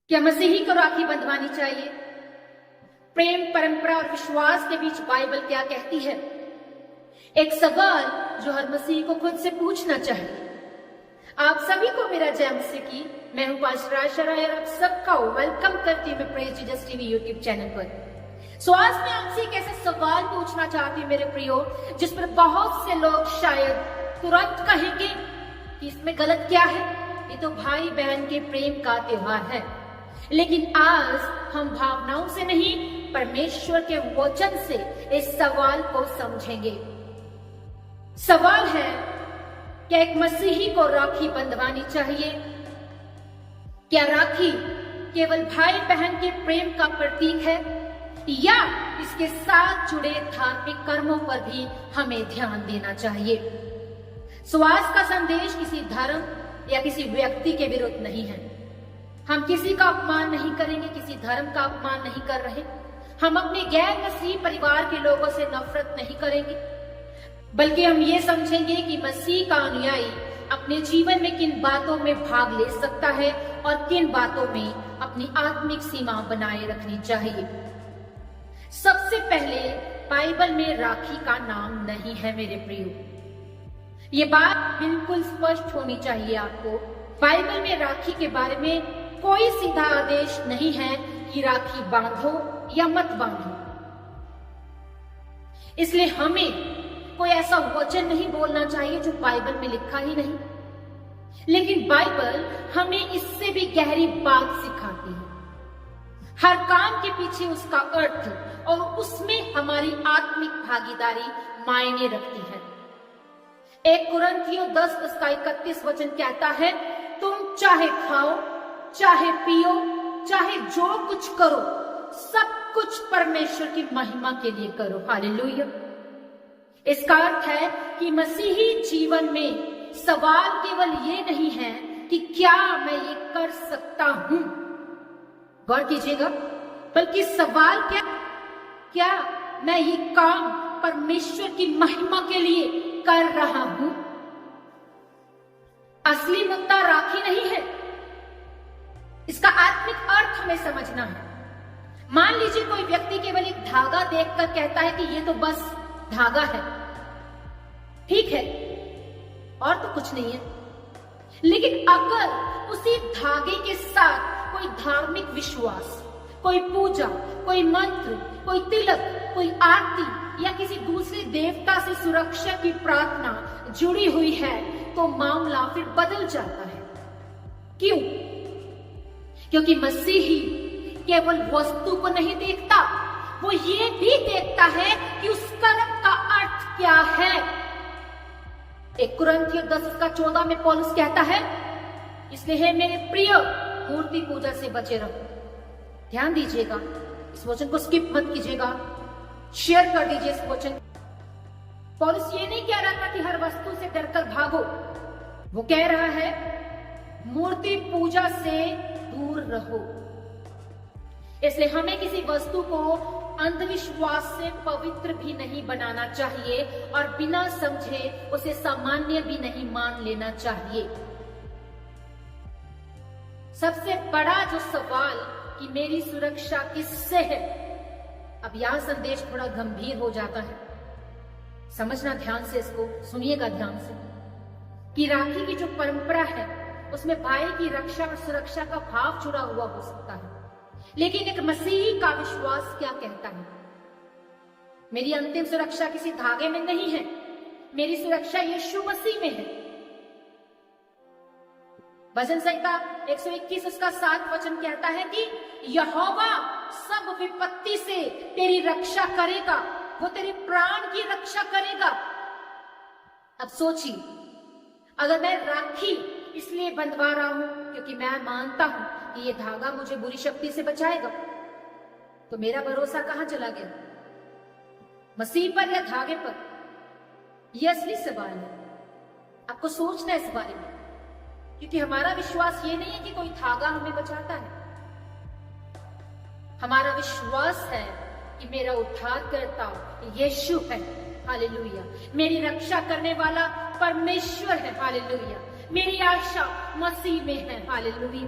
क्या मसीही को राखी बंधवानी चाहिए? प्रेम, परंपरा और विश्वास के बीच बाइबल क्या कहती है? एक सवाल जो हर मसीही को खुद से पूछना चाहिए। आप सभी को मेरा जय मसीह की। मैं हूं पास्टर आशा राय और आप सबका वेलकम करती हूँ मैं praise Jesus TV YouTube channel पर। आज मैं आपसे एक ऐसा सवाल पूछना चाहती हूँ मेरे प्रियो, जिस पर बहुत से लोग शायद तुरंत कहेंगे कि इसमें गलत क्या है, ये तो भाई बहन के प्रेम का त्योहार है। लेकिन आज हम भावनाओं से नहीं, परमेश्वर के वचन से इस सवाल को समझेंगे। सवाल है, क्या एक मसीही को राखी बंधवानी चाहिए? क्या राखी केवल भाई बहन के प्रेम का प्रतीक है, या इसके साथ जुड़े धार्मिक कर्मों पर भी हमें ध्यान देना चाहिए? आज का संदेश किसी धर्म या किसी व्यक्ति के विरुद्ध नहीं है। हम किसी का अपमान नहीं करेंगे, किसी धर्म का अपमान नहीं कर रहे। हम अपने गैर मसीह परिवार के लोगों से नफरत नहीं करेंगे, बल्कि हम ये समझेंगे कि मसीह का अनुयायी अपने जीवन में किन बातों में भाग ले सकता है और किन बातों में अपनी आत्मिक सीमा बनाए रखनी चाहिए। सबसे पहले, बाइबल में राखी का नाम नहीं है मेरे प्रियो। ये बात बिल्कुल स्पष्ट होनी चाहिए आपको। बाइबल में राखी के बारे में कोई सीधा आदेश नहीं है कि राखी बांधो या मत बांधो। इसलिए हमें कोई ऐसा वचन नहीं बोलना चाहिए जो बाइबल में लिखा ही नहीं। लेकिन बाइबल हमें इससे भी गहरी बात सिखाती है। हर काम के पीछे उसका अर्थ और उसमें हमारी आत्मिक भागीदारी मायने रखती है। 1 कुरिन्थियों 10:31 कहता है, तुम चाहे खाओ, चाहे पियो, चाहे जो कुछ करो, सब कुछ परमेश्वर की महिमा के लिए करो। हालेलुया। इसका अर्थ है कि मसीही जीवन में सवाल केवल ये नहीं है कि क्या मैं ये कर सकता हूं, गौर कीजिएगा, बल्कि सवाल क्या मैं ये काम परमेश्वर की महिमा के लिए कर रहा हूं। असली मुद्दा राखी नहीं है, इसका आत्मिक अर्थ हमें समझना है। मान लीजिए कोई व्यक्ति केवल एक धागा देखकर कहता है कि ये तो बस धागा है, ठीक है, और तो कुछ नहीं है। लेकिन अगर उसी धागे के साथ कोई धार्मिक विश्वास, कोई पूजा, कोई मंत्र, कोई तिलक, कोई आरती या किसी दूसरे देवता से सुरक्षा की प्रार्थना जुड़ी हुई है, तो मामला फिर बदल जाता है। क्यों? क्योंकि मसीही केवल वस्तु को नहीं देखता, वो ये भी देखता है कि उस कर्म का अर्थ क्या है। 1 कुरिन्थियों 10:14 में पौलुस कहता है, इसलिए हे मेरे प्रिय, मूर्ति पूजा से बचे रहो। ध्यान दीजिएगा, इस वचन को स्किप मत कीजिएगा, शेयर कर दीजिए इस वचन। पौलुस ये नहीं कह रहा था कि हर वस्तु से डरकर भागो, वो कह रहा है मूर्ति पूजा से दूर रहो। इसलिए हमें किसी वस्तु को अंधविश्वास से पवित्र भी नहीं बनाना चाहिए और बिना समझे उसे सामान्य भी नहीं मान लेना चाहिए। सबसे बड़ा जो सवाल कि मेरी सुरक्षा किससे है, अब यह संदेश थोड़ा गंभीर हो जाता है। समझना ध्यान से, इसको सुनिएगा ध्यान से, कि राखी की जो परंपरा है उसमें भाई की रक्षा और सुरक्षा का भाव जुड़ा हुआ हो सकता है। लेकिन एक मसीही का विश्वास क्या कहता है? मेरी अंतिम सुरक्षा किसी धागे में नहीं है, मेरी सुरक्षा यीशु मसीह में है। भजन संहिता 121 उसका 7 वचन कहता है कि यहोवा सब विपत्ति से तेरी रक्षा करेगा, वो तेरे प्राण की रक्षा करेगा। अब सोचिए, अगर मैं राखी इसलिए बंधवा रहा हूं क्योंकि मैं मानता हूं कि ये धागा मुझे बुरी शक्ति से बचाएगा, तो मेरा भरोसा कहां चला गया? मसीह पर या धागे पर? यह असली सवाल है, आपको सोचना है इस बारे में, क्योंकि हमारा विश्वास ये नहीं है कि कोई धागा हमें बचाता है। हमारा विश्वास है कि मेरा उद्धारकर्ता यीशु है। हालेलुया। मेरी रक्षा करने वाला परमेश्वर है। हालेलुया। मेरी आशा मसीह में है। हालेलुया।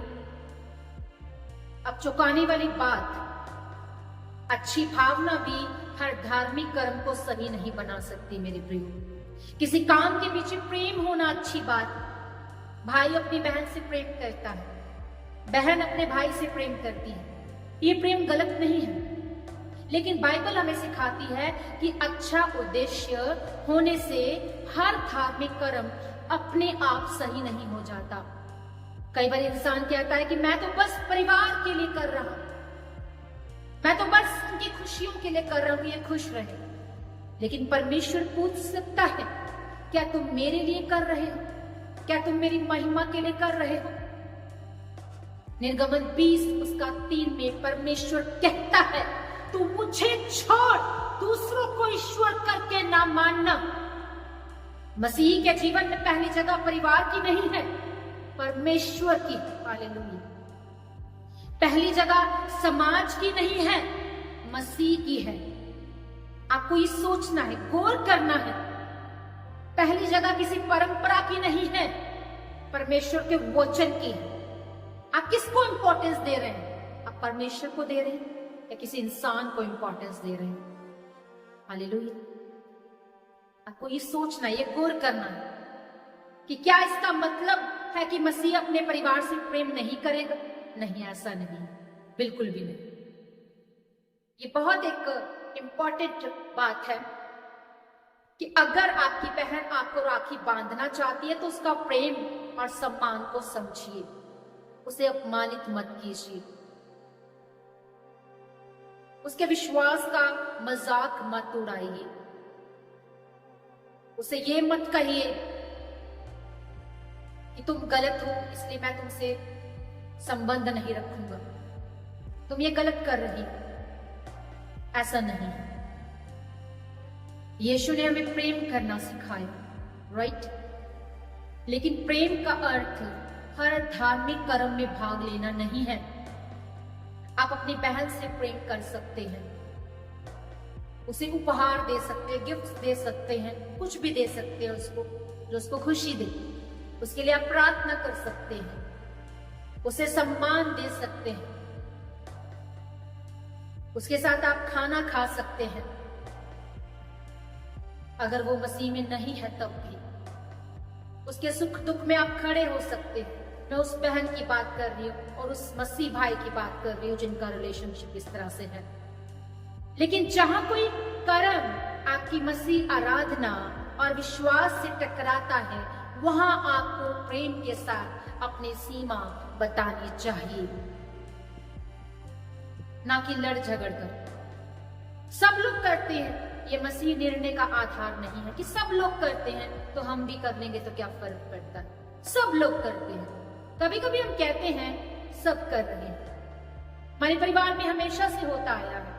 चौंकाने वाली बात, अच्छी भावना भी हर धार्मिक कर्म को सही नहीं बना सकती मेरे प्रियो। किसी काम के पीछे प्रेम होना अच्छी बात। भाई अपनी बहन से प्रेम करता है, बहन अपने भाई से प्रेम करती है, ये प्रेम गलत नहीं है। लेकिन बाइबल हमें सिखाती है कि अच्छा उद्देश्य होने से हर धार्मिक कर्म अपने आप सही नहीं हो जाता। कई बार इंसान कहता है कि मैं तो बस परिवार के लिए कर रहा हूं, मैं तो बस उनकी खुशियों के लिए कर रहा हूं, ये खुश रहे। लेकिन परमेश्वर पूछ सकता है, क्या तुम मेरे लिए कर रहे हो? क्या तुम मेरी महिमा के लिए कर रहे हो? निर्गमन 20 उसका 3 में परमेश्वर कहता है, तू मुझे छोड़ दूसरों को ईश्वर करके ना मानना। मसीह के जीवन में पहली जगह परिवार की नहीं है, परमेश्वर की। हालेलुया। पहली जगह समाज की नहीं है, मसीह की है। आपको ये सोचना है, गौर करना है। पहली जगह किसी परंपरा की नहीं है, परमेश्वर के वचन की है। आप किसको इंपॉर्टेंस दे रहे हैं? आप परमेश्वर को दे रहे हैं या किसी इंसान को इंपॉर्टेंस दे रहे हैं? हालेलुया। आपको ये सोचना, ये गौर करना है कि क्या इसका मतलब है कि मसीह अपने परिवार से प्रेम नहीं करेगा? नहीं, ऐसा नहीं, बिल्कुल भी नहीं। ये बहुत एक इंपॉर्टेंट बात है कि अगर आपकी बहन आपको राखी बांधना चाहती है तो उसका प्रेम और सम्मान को समझिए, उसे अपमानित मत कीजिए, उसके विश्वास का मजाक मत उड़ाइए, उसे ये मत कहिए कि तुम गलत हो इसलिए मैं तुमसे संबंध नहीं रखूंगा, तुम ये गलत कर रही हो। ऐसा नहीं है। यीशु ने हमें प्रेम करना सिखाया, राइट? लेकिन प्रेम का अर्थ हर धार्मिक कर्म में भाग लेना नहीं है। आप अपनी बहन से प्रेम कर सकते हैं, उसे उपहार दे सकते हैं, गिफ्ट दे सकते हैं, कुछ भी दे सकते हैं उसको जो उसको खुशी दे। उसके लिए आप प्रार्थना कर सकते हैं, उसे सम्मान दे सकते हैं, उसके साथ आप खाना खा सकते हैं। अगर वो मसीह में नहीं है तब भी उसके सुख दुख में आप खड़े हो सकते हैं। मैं उस बहन की बात कर रही हूं और उस मसीह भाई की बात कर रही हूं जिनका रिलेशनशिप इस तरह से है। लेकिन जहां कोई कर्म आपकी मसीह आराधना और विश्वास से टकराता है, वहां आपको प्रेम के साथ अपनी सीमा बतानी चाहिए, ना कि लड़ झगड़ कर। सब लोग करते हैं, ये मसीह निर्णय का आधार नहीं है कि सब लोग करते हैं तो हम भी कर लेंगे तो क्या फर्क पड़ता है। सब लोग करते हैं। कभी कभी हम कहते हैं सब कर रहे हैं। हमारे परिवार में हमेशा से होता आया है,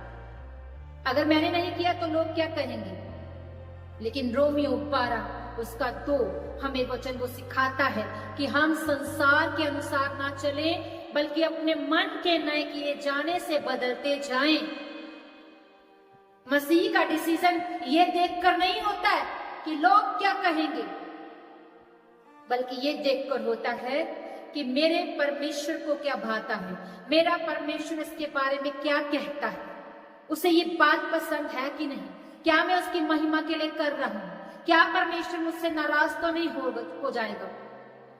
अगर मैंने नहीं किया तो लोग क्या कहेंगे। लेकिन रोमियो 12 उसका 2 हमें वचन वो सिखाता है कि हम संसार के अनुसार ना चलें, बल्कि अपने मन के नए किए जाने से बदलते जाएं। मसीह का डिसीजन ये देखकर नहीं होता है कि लोग क्या कहेंगे, बल्कि ये देखकर होता है कि मेरे परमेश्वर को क्या भाता है, मेरा परमेश्वर इसके बारे में क्या कहता है, उसे ये बात पसंद है कि नहीं, क्या मैं उसकी महिमा के लिए कर रहा हूं, क्या परमेश्वर मुझसे नाराज तो नहीं हो जाएगा,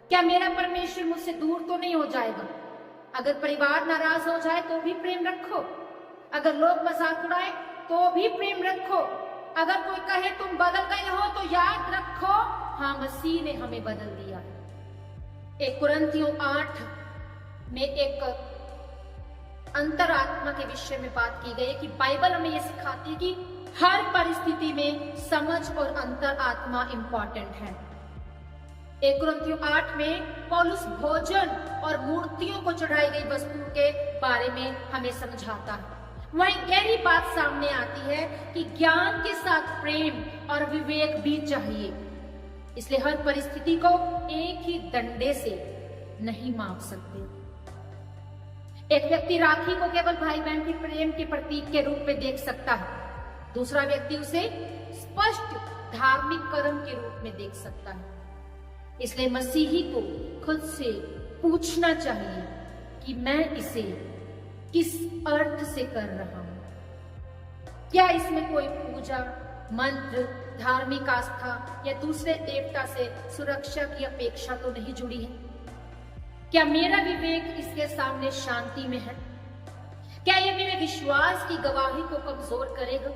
क्या मेरा परमेश्वर मुझसे दूर तो नहीं हो जाएगा। अगर परिवार नाराज हो जाए तो भी प्रेम रखो, अगर लोग मजाक उड़ाए तो भी प्रेम रखो, अगर कोई कहे तुम बदल गए हो तो याद रखो, हाँ मसीह ने हमें बदल दिया है। 1 कुरिन्थियों 8 में एक अंतरात्मा के विषय में बात की गई है कि बाइबल हमें यह सिखाती है कि हर परिस्थिति में समझ और अंतरात्मा इंपॉर्टेंट है। 1 कुरिन्थियों 8 में पौलुस भोजन और मूर्तियों को चढ़ाई गई वस्तुओं के बारे में हमें समझाता है। वहीं गहरी बात सामने आती है कि ज्ञान के साथ प्रेम और विवेक भी चाहिए, इसलिए हर परिस्थिति को एक ही डंडे से नहीं माप सकते। एक व्यक्ति राखी को केवल भाई बहन के प्रेम के प्रतीक के रूप में देख सकता है, दूसरा व्यक्ति उसे स्पष्ट धार्मिक कर्म के रूप में देख सकता है। इसलिए मसीही को खुद से पूछना चाहिए कि मैं इसे किस अर्थ से कर रहा हूं? क्या इसमें कोई पूजा, मंत्र, धार्मिक आस्था या दूसरे देवता से सुरक्षा की अपेक्षा तो नहीं जुड़ी है? क्या मेरा विवेक इसके सामने शांति में है? क्या यह मेरे विश्वास की गवाही को कमजोर करेगा?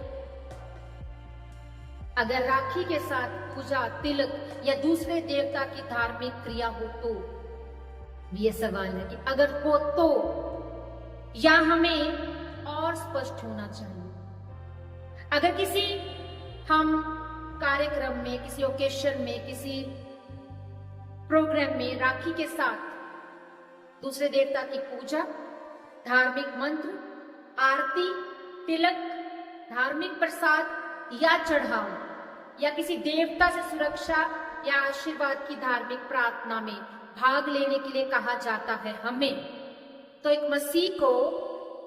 अगर राखी के साथ पूजा, तिलक या दूसरे देवता की धार्मिक क्रिया हो तो ये सवाल है कि अगर हो तो, या हमें और स्पष्ट होना चाहिए। अगर किसी हम कार्यक्रम में, किसी ओकेशन में, किसी प्रोग्राम में राखी के साथ दूसरे देवता की पूजा, धार्मिक मंत्र, आरती, तिलक, धार्मिक प्रसाद या चढ़ावा या किसी देवता से सुरक्षा या आशीर्वाद की धार्मिक प्रार्थना में भाग लेने के लिए कहा जाता है हमें, तो एक मसीह को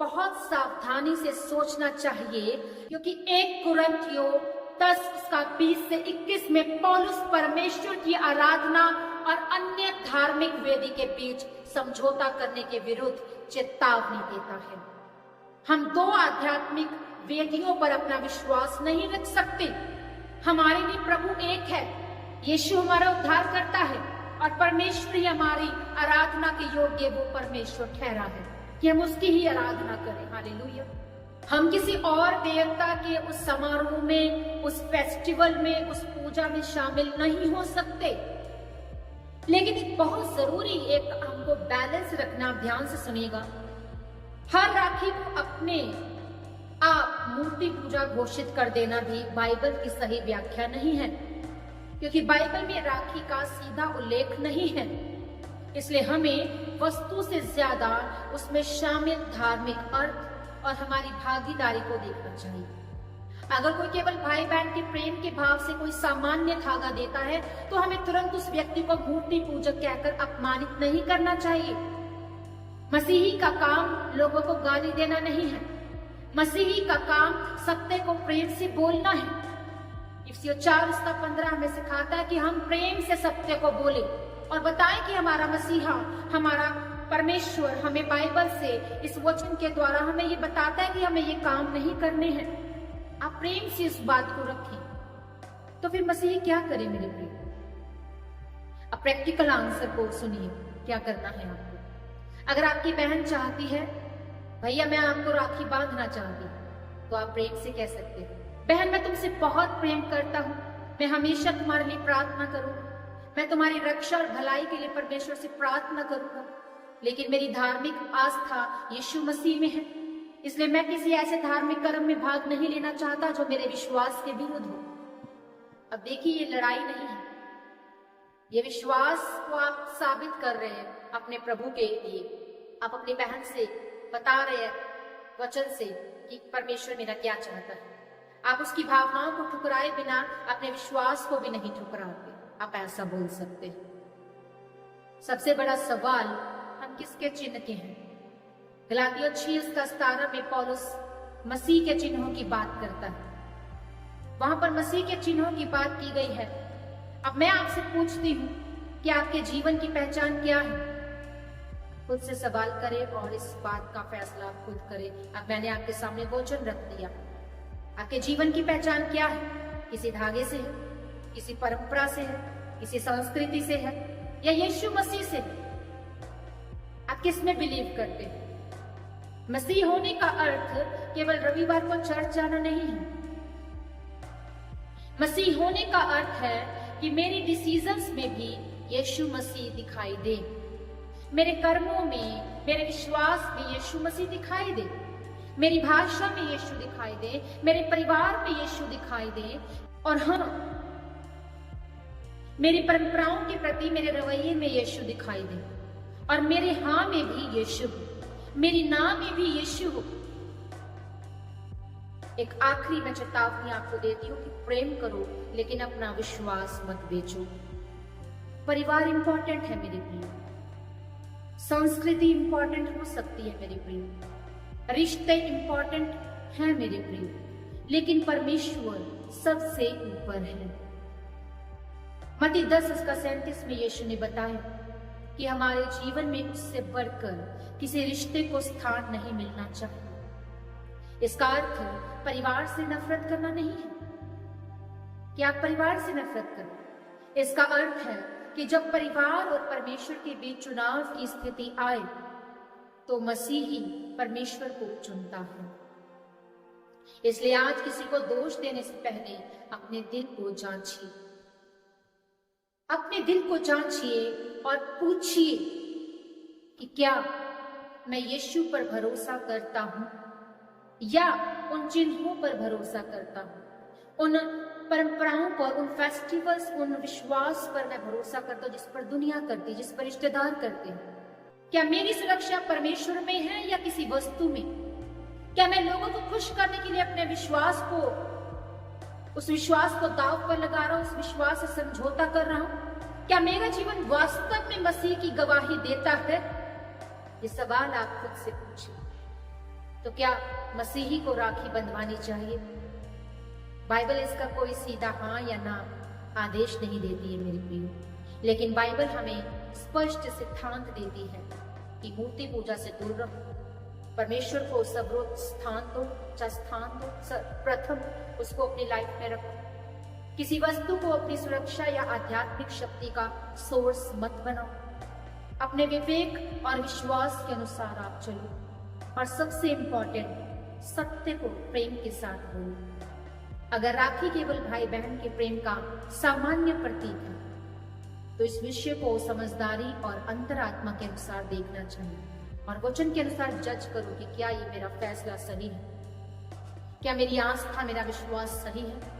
बहुत सावधानी से सोचना चाहिए, क्योंकि 1 कुरिन्थियों 10:20-21 में पौलुस परमेश्वर की आराधना और अन्य धार्मिक वेदी के बीच समझौता करने के विरुद्ध चेतावनी देता है। हम 2 आध्यात्मिक वेदियों पर अपना विश्वास नहीं रख सकते। हमारे लिए प्रभु एक है, यीशु हमारा उद्धार करता है और परमेश्वर ही हमारी आराधना के योग्य वो परमेश्वर ठहरा है कि हम उसकी ही आराधना करें। हालेलुया। हम किसी और देवता के उस समारोह में, उस फेस्टिवल में, उस पूजा में शामिल नहीं हो सकते। लेकिन एक बहुत जरूरी एक हमको बैलेंस रखना, ध्यान से सुनिएगा। हर राखी को अपने आप मूर्ति पूजा घोषित कर देना भी बाइबल की सही व्याख्या नहीं है, क्योंकि बाइबल में राखी का सीधा उल्लेख नहीं है। इसलिए हमें वस्तु से ज्यादा उसमें शामिल धार्मिक अर्थ और हमारी भागीदारी को देखना चाहिए। अगर कोई केवल भाई बहन के प्रेम के भाव से कोई सामान्य धागा देता है, तो हमें तुरंत उस व्यक्ति को मूर्ति पूजक कहकर अपमानित नहीं करना चाहिए। मसीही का काम लोगों को गाली देना नहीं है। मसीही का काम सत्य को प्रेम से बोलना है। इफिसियों 4:15 हमें सिखाता है कि हम प्रेम से सत्य को बोले और बताएं कि हमारा मसीहा, हमारा परमेश्वर हमें बाइबल से, इस वचन के द्वारा हमें ये बताता है कि हमें ये काम नहीं करने हैं। आप प्रेम से इस बात को रखें। तो फिर मसीह क्या करे मेरे प्रिय? अब प्रैक्टिकल आंसर को सुनिए, क्या करना है आपको। अगर आपकी बहन चाहती है, भैया मैं आपको राखी बांधना चाहती, तो आप प्रेम से कह सकते हैं, बहन मैं तुमसे बहुत प्रेम करता हूं, मैं हमेशा तुम्हारे लिए प्रार्थना करूंगा, मैं तुम्हारी रक्षा और भलाई के लिए परमेश्वर से प्रार्थना करूंगा, लेकिन मेरी धार्मिक आस्था यीशु मसीह में है, इसलिए मैं किसी ऐसे धार्मिक कर्म में भाग नहीं लेना चाहता जो मेरे विश्वास के विरुद्ध हो। अब देखिए, ये लड़ाई नहीं है, ये विश्वास को आप साबित कर रहे हैं अपने प्रभु के लिए। आप अपनी बहन से बता रहे हैं वचन से कि परमेश्वर मेरा क्या चाहता है। आप उसकी भावनाओं को ठुकराए बिना अपने विश्वास को भी नहीं ठुकराते। आप ऐसा बोल सकते हैं। सबसे बड़ा सवाल, हम किसके चिन्ह के हैं? गलातियों 6:17 में पौलुस मसीह के चिन्हों की बात करता है। वहां पर मसीह के चिन्हों की बात की गई है। अब मैं आपसे पूछती हूं कि आपके जीवन की पहचान क्या है? खुद से सवाल करें और इस बात का फैसला आप खुद करें। अब मैंने आपके सामने वचन रख दिया। आपके जीवन की पहचान क्या है? किसी धागे से है, किसी परंपरा से है, किसी संस्कृति से है, या यीशु मसीह से है? आप किस में बिलीव करते हैं? मसीह होने का अर्थ केवल रविवार को चर्च जाना नहीं है। मसीह होने का अर्थ है कि मेरी डिसीजंस में भी यीशु मसीह दिखाई दे, मेरे कर्मों में, मेरे विश्वास में यीशु मसीह दिखाई दे, मेरी भाषा में यीशु दिखाई दे, मेरे परिवार में यीशु दिखाई दे, और हाँ, मेरी परंपराओं के प्रति मेरे रवैये में यीशु दिखाई दे, और मेरे हाँ में भी यीशु हो, मेरी ना में भी यीशु हो। एक आखिरी मैं चेतावनी आपको देती हूँ कि प्रेम करो, लेकिन अपना विश्वास मत बेचो। परिवार इंपॉर्टेंट है मेरे प्रिय, संस्कृति इंपॉर्टेंट हो सकती है मेरे प्रिय, रिश्ते इंपॉर्टेंट हैं मेरे प्रिय, लेकिन परमेश्वर सबसे ऊपर है। मत्ती 10:37 में यीशु ने बताया कि हमारे जीवन में उससे बढ़कर किसी रिश्ते को स्थान नहीं मिलना चाहिए। इसका अर्थ परिवार से नफरत करना नहीं है कि आप परिवार से नफरत करो। इसका अर्थ है कि जब परिवार और परमेश्वर के बीच चुनाव की स्थिति आए तो मसीही परमेश्वर को चुनता है। इसलिए आज किसी को दोष देने से पहले अपने दिल को जांचिए, अपने दिल को जांचिए और पूछिए कि क्या मैं यीशु पर भरोसा करता हूं या उन चिन्हों पर भरोसा करता हूं, उन परंपराओं पर, उन फेस्टिवल्स, उन विश्वास पर मैं भरोसा करता हूं जिस पर दुनिया करती, जिस पर रिश्तेदार करते हैं। क्या मेरी सुरक्षा परमेश्वर में है या किसी वस्तु में? क्या मैं लोगों को खुश करने के लिए अपने विश्वास को, उस विश्वास को दांव पर लगा रहा हूं, उस विश्वास से समझौता कर रहा हूं? क्या मेरा जीवन वास्तव में मसीह की गवाही देता है? ये सवाल आप खुद से पूछिए। तो क्या मसीही को राखी बंधवानी चाहिए? बाइबल इसका कोई सीधा हाँ या ना आदेश नहीं देती है मेरे प्रियो, लेकिन बाइबल हमें स्पष्ट सिद्धांत देती है कि मूर्ति पूजा से दूर रहो, परमेश्वर को सर्वोच्च स्थान दो, प्रथम उसको अपनी लाइफ में रखो। किसी वस्तु को अपनी सुरक्षा या आध्यात्मिक शक्ति का सोर्स मत बनाओ। अपने विवेक और विश्वास के अनुसार आप चलो और सबसे इंपॉर्टेंट, सत्य को प्रेम के साथ बोलो। अगर राखी केवल भाई बहन के प्रेम का सामान्य प्रतीक है तो इस विषय को समझदारी और अंतरात्मा के अनुसार देखना चाहिए और वचन के अनुसार जज करो कि क्या ये मेरा फैसला सही है, क्या मेरी आस्था, मेरा विश्वास सही है।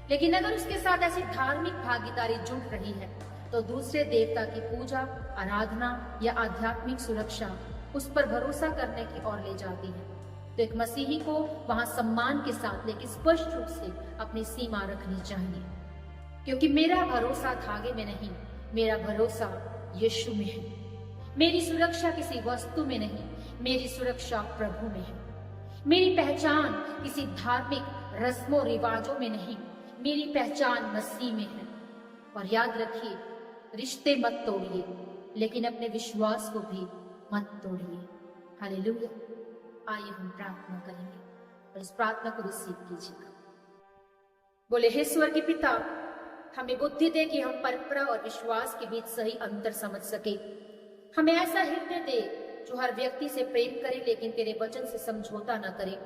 लेकिन अगर उसके साथ ऐसी धार्मिक भागीदारी जुड़ रही है तो दूसरे देवता की पूजा, आराधना या आध्यात्मिक सुरक्षा उस पर भरोसा करने की ओर ले जाती है। तो एक मसीही को वहां सम्मान के साथ लेकिन स्पष्ट रूप से अपनी सीमा रखनी चाहिए, क्योंकि मेरा भरोसा धागे में नहीं, मेरा भरोसा यीशु में है। मेरी सुरक्षा किसी वस्तु में नहीं, मेरी सुरक्षा प्रभु में है। मेरी पहचान किसी धार्मिक रस्मों रिवाजों में नहीं, मेरी पहचान मसीह में है। और याद रखिए, रिश्ते मत तोड़िए लेकिन अपने विश्वास को भी मत तोड़िए। हालेलुया। आइए हम प्रार्थना करेंगे और इस प्रार्थना को रिसीव कीजिएगा। बोले, हे स्वर्ग के पिता, हमें बुद्धि दे कि हम परंपरा और विश्वास के बीच सही अंतर समझ सके। हमें ऐसा हृदय दे जो हर व्यक्ति से प्रेम करे लेकिन तेरे वचन से समझौता न करे।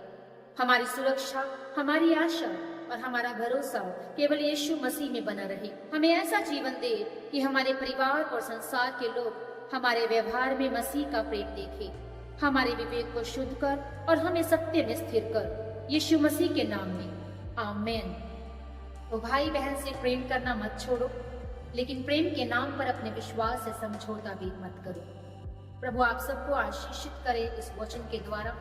हमारी सुरक्षा, हमारी आशा और हमारा भरोसा केवल यीशु मसीह में बना रहे। हमें ऐसा जीवन दे कि हमारे परिवार और संसार के लोग हमारे व्यवहार में मसीह का प्रेम देखें। हमारे विवेक को शुद्ध कर और हमें सत्य में स्थिर कर, यीशु मसीह के नाम में, आमीन। तो भाई बहन से प्रेम करना मत छोड़ो, लेकिन प्रेम के नाम पर अपने विश्वास से समझौता भी मत करो। प्रभु आप सबको आशीषित करे इस वचन के द्वारा।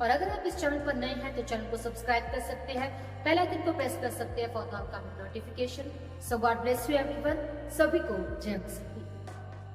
और अगर आप इस चैनल पर नए हैं तो चैनल को सब्सक्राइब कर सकते हैं, बेल आइकन को प्रेस कर सकते हैं for the upcoming notification. So God bless you everyone. सभी को जय मसीह।